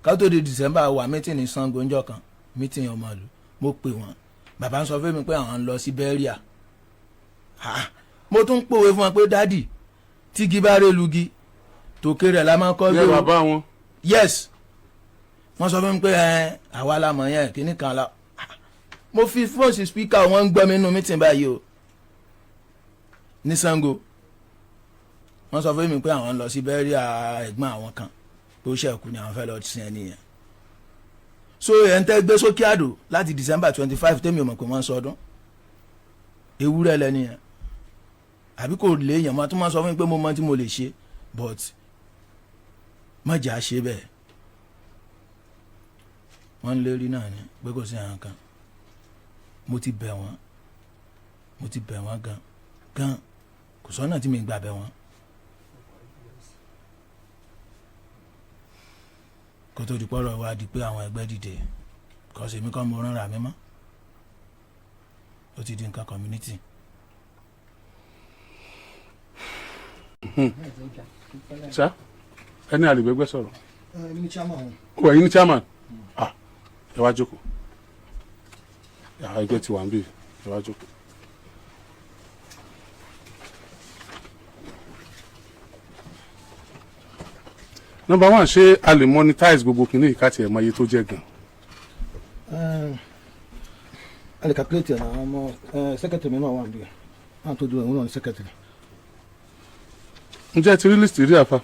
ká tó di December wà mítìn ní Ṣàngó ńjọ́ kan mítìn ọmọ ìlú mo pè wọ́n bàbá ń sọ fún mi pé àwọn ń lọ sí bẹ́ríà mo tún pòwe fún wọn pé dádì tígi bá rè lugi tòkè rẹ̀ la máa kọ́ gbé o. bàbá wọn. yes wọ́n sọ fún mi pé àwa la mọ̀ yẹn kíní kan la mo fi fóònù spíkà wọ́n ń gbọ́ mi nínú mítìn báyìí o ní Ṣàngó wọ́n sọ fún mi pé àwọn ń lọ sí bẹ́ríà ẹ̀gbọ́n àwọn kan tó ṣẹ̀kú ni àwọn fẹ́ lọ sin ẹni yẹn so ẹ̀ ń tẹ́ gbé sókè àdó láti December 25 tẹ́mi ò mọ̀ pé wọ́n ń sọdún ewúrẹ́ lẹ́ni yẹn àbí kò léèyàn máa tún máa sọ fún mi pé mo mọ tí mo lè ṣe but má jà ṣe bẹ́ẹ̀ wọ́n ń lérí náà ni pé kò sí àwọn kan mo ti bẹ̀ wọ́n gan kò sọ́nà tí mi gbà bẹ̀ wọ́n kó tó di pọ́rọ̀ wá di pé àwọn ẹgbẹ́ dìde kò sí mi kọ́ mo rán ra mi mọ́ ó ti di nǹkan community. sá ẹni àlègbègbè sọ̀rọ̀. èmi ni chairman. ó ẹ̀yin ni chairman ẹ wá jókòó ẹgbẹ́ ti wà ń bì ẹ wá jókòó. number one ṣé a lè monetize gbogbo kìíní ìkàtì ẹ̀ mọ iye tó jẹ́ gan. a lè calculate ẹ̀ náà ọmọ secretary mi náà wà níbí àwọn tó dúró ìwúrọ̀ ní secretary. ǹjẹ́ ti rí list rí àfa.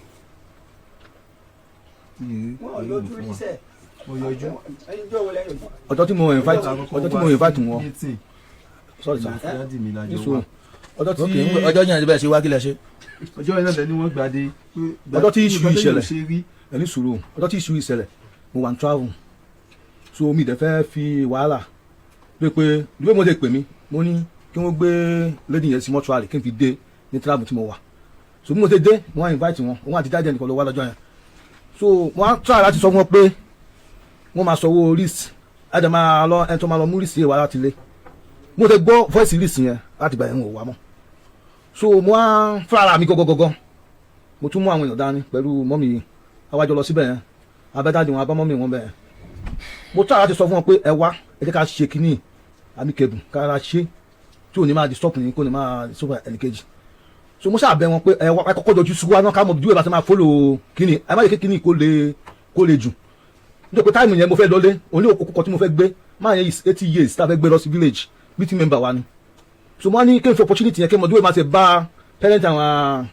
ọjọ́ tí mo invite wọn sorry sir ọjọ́ yẹn ti bẹ́ẹ̀ ṣe wá kílẹ̀ ṣe. ọjọ́ yẹn náà ni wọ́n gbàdé ọjọ́ tí iṣu ìṣẹ̀lẹ̀ ẹni sùúrù ọjọ́ tí iṣu ìṣẹ̀lẹ̀ mo wà ń travel so mi dẹ̀ fẹ́ fi wàhálà pé ìwé mo lè pè mí mo ní kí wọ́n gbé lady yẹn sí mọ́túárì kí n fi dé ní travel tí mo wà so bí mo ṣe dé mo wá invite wọn òun àti dáadé ẹnìkan ló wá lọ́jọ́ yẹn so wọ́n á try láti sọ fún wọn pé wọ́n máa sanwó list ẹ̀dẹ̀ máa lọ ẹni tó máa lọ mú list yẹn wá láti lé mo ṣe gbọ́ voice list yẹn láti bàyẹ̀ ń wò wá mọ́ so mo á fúnra mi gọ́gọ́gọ́gọ́ mo tún mú àwọn èèyàn dání pẹ̀lú mọ́mì yìí àwájọ lọ síbẹ̀ yẹn abẹ́dáàdì wọn abá mọ́mì wọn bẹ̀ yẹn mo try láti sọ fún wọn pé ẹ wá ẹ jẹ́ ká ṣe kínní àmì kẹdùn kára ṣe tí ò ní máa disturb ní kó ní máa disturb ẹnìkejì so mo ṣàbẹ̀ wọn pé ẹ kọ́kọ́ jọjú sí wa náà ká mọ̀ bí wẹ́ẹ́ bá ti máa fọ́lò kíni ẹ má yẹ kí kíni kó le jù nítorí pé táìmù yẹn mo fẹ́ lọlé òní òkú tí mo fẹ́ gbé máa yẹn 80 years tá a fẹ́ gbé lọ sí village meeting member wa ni so mo ní kí n fi opportunity yẹn kí n mọ̀ bí wẹ́ẹ́ máa ti bá parent àwọn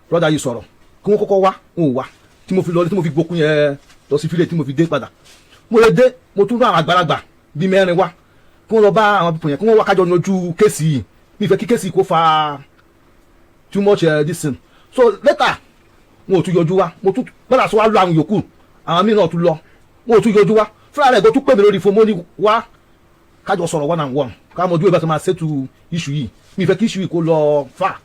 brother yìí sọ̀rọ̀ kí wọ́n kọ́kọ́ wá wọn ò wá tí mo fi lọlé tí mo fi gbókun yẹn lọ sí village tí mo fi dé padà mo lè dé mo tún rán àwọn àgbàlagbà bíi mẹ́rin wá kí wọ́n lọ bá àwọn pípọ̀ yẹn kí wọ́n wá kájọ yanjú kéèsì yìí mi fẹ́ kí kéèsì kó fa too much this thing so later wọn ò tún yọjú wá mo tún gbọ́dọ̀ sọ wá lọ àwọn yòókù àwọn míì náà tún lọ wọn ò tún yọjú wá fúnra rẹ̀ gbọ́ tún pè mí lórí fún mo ní wá kájọ sọ̀rọ̀ one and one ká mọ̀ dúró bá ti máa settle issue yìí mi fẹ́ kí issue yìí kó lọ fà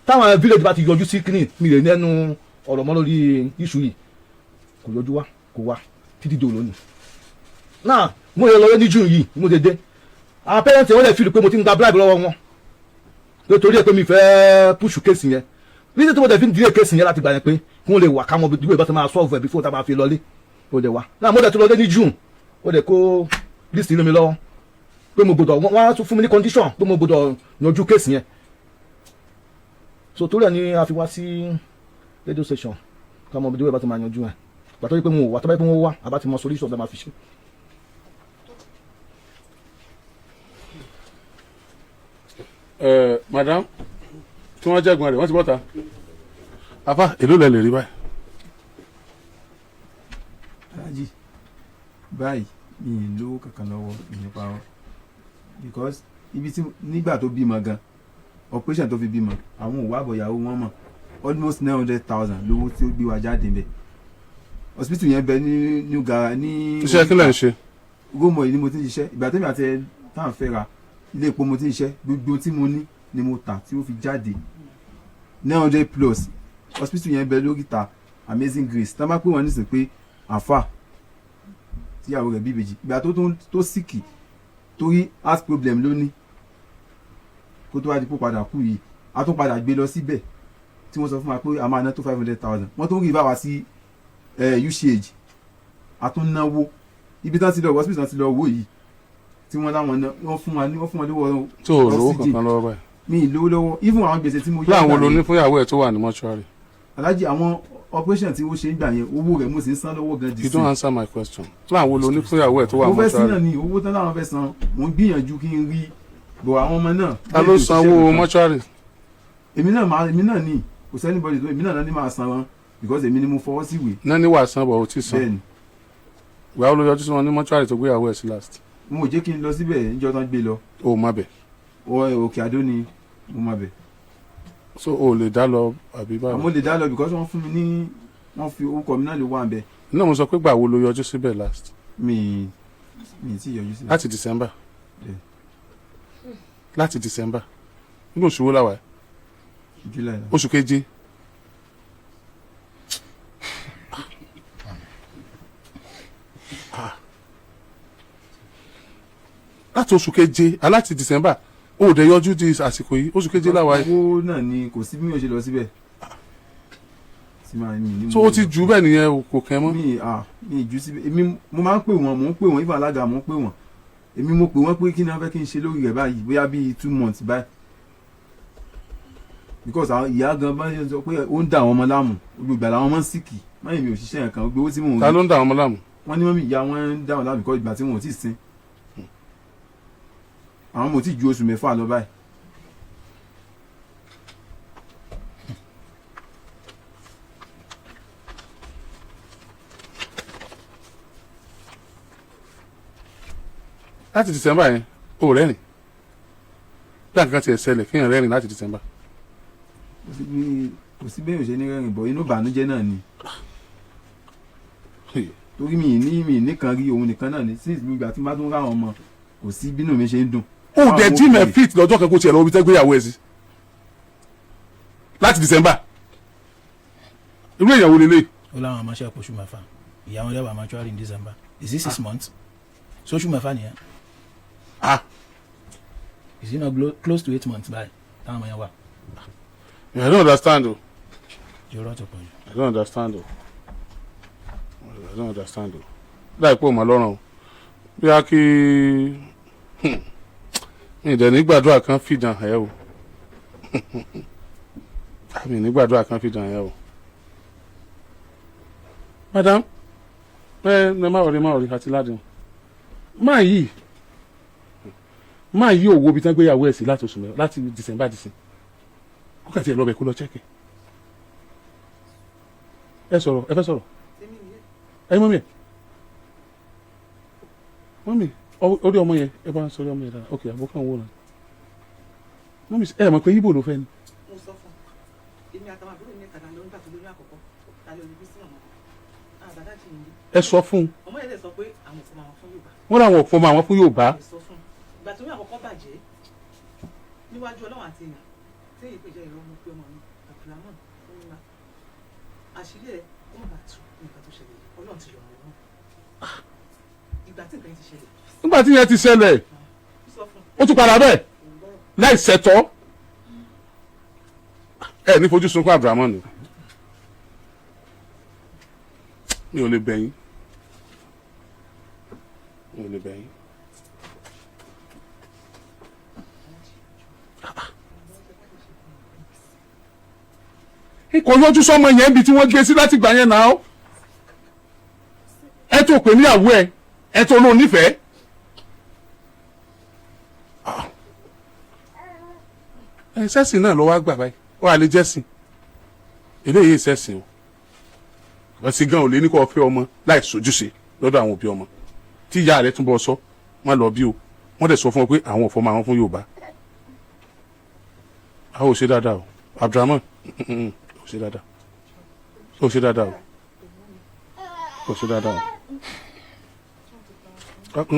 táwọn village bá ti yọjú sí kíní mi lè nẹ́nu ọ̀rọ̀ mọ́ lórí issue yìí kò yọjú wá kò wá títí di òlónìí náà mo lè lọ ní June yìí mo lè dé àwọn parents wọn lè fi pé mo ti ń gba bribe lọ́wọ́ wọn nítorí ẹ pé mi fẹ́ push kéèsì yẹn nítorí tí mo dẹ̀ fi ń dílé kéèsì yẹn láti gbà yẹn pé kí wọ́n lè wà káwọn ìdíwọ̀ ìbá tó máa solve ẹ̀ before tá a máa fi lọlé ó dẹ̀ wá náà mo dẹ̀ tún lọlé ní June ó dẹ̀ kó list lé mi lọ́wọ́ pé mo gbọdọ̀ wọ́n á tún fún mi ní condition pé mo gbọdọ̀ yanjú kéèsì yẹn so torí ẹ̀ ni a fi wá sí radio station káwọn ìdíwọ̀ ìbá tó máa yanjú ẹ̀ gbàtọ́ yìí pé mo wà tó bá yẹ pé wọ́n wá àbá ti mọ solution tó máa fi ṣe. Madam tí wọ́n jẹ́gun rẹ̀ wọ́n ti bọ́ta afa èló lẹ lè rí báyìí. alájì báyìí mi ì lówó kankan lọ́wọ́ ìyẹn parọ́ because ibi tí nígbà tó bímọ gan operation tó fi bímọ àwọn òwò àbọ̀yàwó wọn mọ̀ almost 900,000 lówó tí ó gbé wa jáde bẹ́ẹ̀ hospital yẹn bẹ ní new gara ní. iṣẹ́ kí lẹ̀ ń ṣe. gómọ yìí ni mo ti ń ṣiṣẹ́ ìgbà tẹ́mi àti ẹ̀ táwọn fẹ́ ra ilé epo mo ti ń ṣiṣẹ́ gbogbo tí mo ní ni mo tà tí ó fi jáde 900 plus hospital yẹn bẹ lórí ta Amazing Grace tá a bá pè wọ́n nísìnyí pé àfà tíyàwó rẹ̀ bí ìbejì ìgbà tó síkì torí heart problem ló ní kó tó wá di pò padà kú yìí a tún padà gbé lọ síbẹ̀ tí wọ́n sọ fún wa pé a máa ná tó 500,000 wọ́n tó ń rí ìbáwá sí UCH a tún náwó ibi tán ti lọ hospital tán ti lọ wò yìí tí wọ́n láwọn náà wọ́n fún wọn lówó tó o lówó kankan lọ́wọ́ báyìí. mi ì lówó lọ́wọ́ even àwọn gbèsè tí mo yá. láwọn olóní fún ìyàwó ẹ̀ tó wà ní mọ́ṣúárì. alájí àwọn operation tí ó ṣe ń gbà yẹn owó rẹ̀ mo sì ń san lọ́wọ́ gan. you don't answer my question. láwọn olóní fún ìyàwó ẹ̀ tó wà ní mọ́ṣúárì. mo fẹ́ sí náà ni owó tán láwọn fẹ́ san mo ń gbìyànjú kí n rí bọ̀ àwọn ọmọ náà. ta ló sanwó mọ́ṣúárì. èmi náà ni kò sẹ́ni bọ́dì tó èmi náà ní máa san wọn because èmi ni mo fọwọ́ sí ìwé. náà ní wàá san bọ̀ ò tí san. bẹ́ẹ̀ni. ìwà olóyọjú sí wọn ní mọ́ṣúárì tó gbé ìyàwó ẹ̀ sí last. mo jẹ́ kí n lọ síbẹ̀ níjọ́ tán gbé lọ. o má bẹ̀. òkè àdó ni mo má bẹ̀. so o lè dá lọ àbí báwo. àmọ́ lè dá lọ because wọ́n fún mi ní wọ́n fi orúkọ mi náà lè wà bẹ́ẹ̀. náà mo sọ pé gbà wo ló yọjú síbẹ̀ last. mi ti yọjú síbẹ̀. láti December. láti December nínú oṣù wo láwa ẹ̀. July. oṣù keje. láti oṣù keje aláti December ó dẹ̀ yọjú di àsìkò yìí oṣù keje láwa ẹ̀. owó náà ni kò sí bí mo ṣe lọ síbẹ̀. so o ti jù bẹ́ẹ̀ nìyẹn kò kẹ́ mọ́. mi jù síbẹ̀ èmi mo máa ń pè wọ́n mò ń pè wọ́n ìfọ̀ alága mò ń pè wọ́n èmi mo pè wọ́n pé kí ni wọ́n fẹ́ kí n ṣe lórí rẹ̀ báyìí bóyá bíi 2 months báyìí because àwọn ìyá gan bá ń sọ pé ó ń dà àwọn ọmọ láàmú gbogbo làwọn ọmọ ń sìkì máyì mi ò ṣiṣẹ́ yẹn kan gbowó tí mò ń rí. ta ló ń dà àwọn ọmọ láàmú. wọ́n ní mọ́mí ìyá wọn ń dà wọn láàmú because ìgbà tí wọn ò tí ì sin àwọn mo ti ju oṣù 6 lọ báyìí. láti December yẹn o rẹ́rìn bí àkàkà tiẹ̀ ṣẹlẹ̀ kéèyàn rẹ́rìn láti December. kò sí bẹ́ẹ̀ ò ṣe ní rẹ́rìn bọ̀ inú ìbànújẹ́ náà ni torí mi nìkan rí òun nìkan náà ni since gbígbà tí n bá tún ráwọn ọmọ kò sí bínú mi ṣe ń dùn. ó dẹ̀ jí mẹ́ fit lọ́jọ́ kan kó tiẹ̀ lọ́wọ́ bí tẹ́gbéyàwó ẹ̀ sí láti December irú èèyàn wo lélẹ̀. ó láwọn ọmọ ṣe àpòṣù mẹ́fà ìyá wọn lẹ́wọ̀ àmọ́túárì in December is it 6 months sóṣù mẹ́fà nìyẹn. is it not close to 8 months báyìí táwọn ọmọ yẹn wà. I don't understand o. jọrọ tó pọ̀ jù. I don't understand o. I don't understand o. láì pé o mọ̀ lọ́rùn o bí a kí mi ìdẹ̀ ní gbàdúrà kan fìdàn ẹ̀ o àmì nígbàdúrà kan fi dàn yẹn o. madam ẹ má wọlé àti ládùn máa yí òwò bí tán gbéyàwó ẹ̀ sí láti oṣù mẹ́rin láti December dìsìn kó kàtí ẹ̀ lọ́bẹ̀ kó lọ chẹ́kẹ̀. ẹ sọ̀rọ̀ ẹ fẹ́ sọ̀rọ̀ ẹ mọ́mí orí ọmọ yẹn ẹ bá ń sọ orí ọmọ yẹn dára ok àbúkọ àwọn wòran mọ́mí ẹ mọ̀ pé Ìgbò ló fẹ́ ni. mo sọ fún èmi àtàwọn àbúrò mi kàdá lọ nígbà tó lórí àkọ́kọ́ tàlẹ́ olùbí sí ọmọ àbàdà jì ní. ẹ sọ fún un. ọmọ yẹn lè sọ pé àwọn òfin àwọn fún Yorùbá. wọ́n làwọn òfin àwọn fún Yorùbá. ìgbà tó ní àkọ́kọ́ bàjẹ́ níwájú Ọlọ́run àti èèyàn tí èyí pèjẹ́ ìrọ́ mú pé ọmọ mi Abdul Ramon fún mi máa àṣírí ẹ̀ wọ́n bá tú nǹkan tó ṣẹlẹ̀ Ọlọ́run ti yọ̀ ọ́ náà ìgbà tí nǹkan ti ṣẹlẹ̀. nígbà tí yẹn ti ṣẹlẹ̀ ó tún padà bẹ́ẹ̀ láì ṣẹ̀tọ́ ẹ ní fojú sunkún Abdul Ramon ni mi ò lè bẹ̀yìn ikọ̀ yọjú sọmọ yẹn bí tí wọ́n gbé sí láti gbà yẹn náà ẹ tó pè níyàwó ẹ tó lóun nífẹ̀ẹ́ ẹ sẹ́sìn náà ló wá gbà báyìí ó wà lè jẹ́sìn eléyìí sẹ́sìn o bẹ́sì gan ò lè ní kó fẹ́ ọmọ láì sojúṣe lọ́dọ̀ àwọn òbí ọmọ tí ìyá rẹ̀ túnbọ̀ sọ wọ́n lọ bí o wọ́n dẹ̀ sọ fún ọ pé àwọn ò fọmọ àwọn fún Yorùbá àwọn ò ṣe dáadáa o Abdul Ramon ò ṣe dáadáa o ò ṣe dáadáa o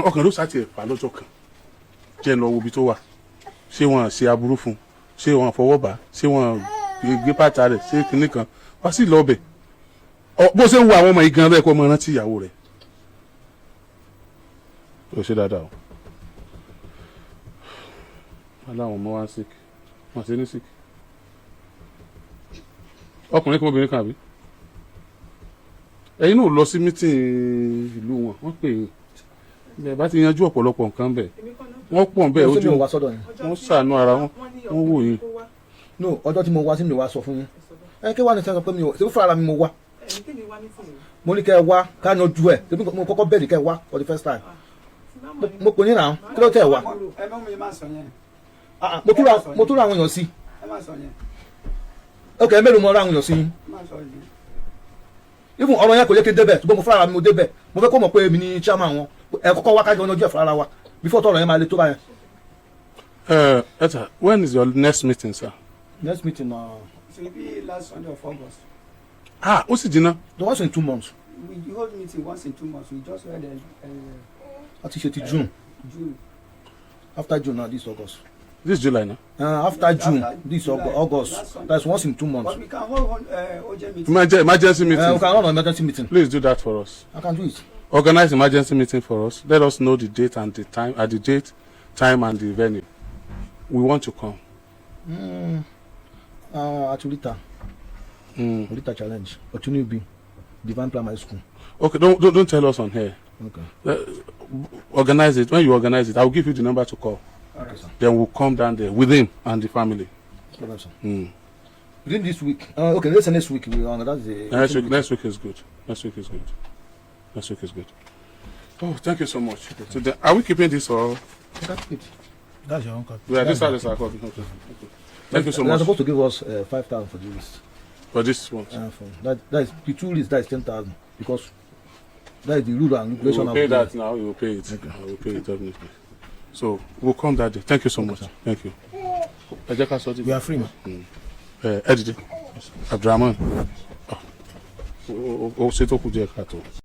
ọkàn ló sàtì ẹ̀fà lọ́jọ́ kan jẹ́ lọ wo ibi tó wà ṣé wọ́n ṣe aburú fún ṣé wọ́n fọwọ́ bá ṣé wọ́n gbé pàtà rẹ̀ ṣé kinní kan wá sí lọ́ọ̀bẹ̀ bó ṣe ń wo àwọn ọmọ yìí gan lẹ́ẹ̀kọ́ ọmọ rántí ìyàwó rẹ̀ ó ṣe dáadáa o aláwọn ọmọ wa ń sick wọn ṣe ní sick ọkùnrin kan obìnrin kan àbí ẹ̀yin náà lọ sí mítìn ìlú wọn wọ́n pè é ilẹ̀ bá ti yanjú ọ̀pọ̀lọpọ̀ nǹkan bẹ̀ wọ́n pọ̀ bẹ́ẹ̀ ojú wọn ṣàánú ara wọn wọ́n wò yín. no ọjọ́ tí mo wá sí mi wá sọ fún yín ẹ kí wàá ní sẹ́yìn pé mi ò ṣe fún ara mi mo wá mo ní kẹ́ ẹ wá ká yanjú ẹ̀ tẹ́bí mo kọ́kọ́ bẹ̀rẹ̀ kẹ́ ẹ wá for the first time mo pè ní náà kí ló tẹ̀ wá mo tún ra àwọn èèyàn sí ok ẹ mélòó mo ra àwọn èèyàn sí yín even ọ̀rọ̀ yẹn kò yẹ kí n débẹ̀ ṣùgbọ́n mo fúnra mi mo débẹ̀ mo fẹ́ kó mọ̀ pé èmi ni chairman wọn ẹ kọ́kọ́ wá kájọ ọjọ́ ìfúnra wa before tọ̀rọ̀ yẹn máa le tó báyẹn. Etta, when is your next meeting, sir? Next meeting It will be last Sunday of August. Ó sì jìnnà. The once in 2 months. We hold meeting once in 2 months. We just read Àti ṣe ti June. June. After June now, this August. This July now. After June, this August. That's once in 2 months. But we can hold OJ meeting. Emergency meeting. We can run an emergency meeting. Please do that for us. I can do it. Organize emergency meeting for us. Let us know the date and the time. At the date, time and the venue. We want to come. At Ulita. Ulita Challenge. Otunubi. Divine Primary School. Okay, don't tell us on here. Okay. Organize it. When you organize it, I will give you the number to call. Okay, sir. Then we'll come down there with him and the family. Okay, sir. Within this week. Okay, let's say next week. That's the Next week is good. Next week is good. Next week is good. Oh, thank you so much. So then, are we keeping this or? That's good. That's your own copy. Yeah, this is our copy. Okay. Thank you so They're much. supposed to give us 5,000 for this list. For this one. That is the 2 lists. That is 10,000 because that is the rule and We regulation. will pay that now. You will pay it. Okay. I will pay it definitely. So we'll come that day. Thank you so much. sir. Thank you. We are free, man. Edit. Abdul Ramon. Oh, ṣe tó kù díẹ̀ káàtó.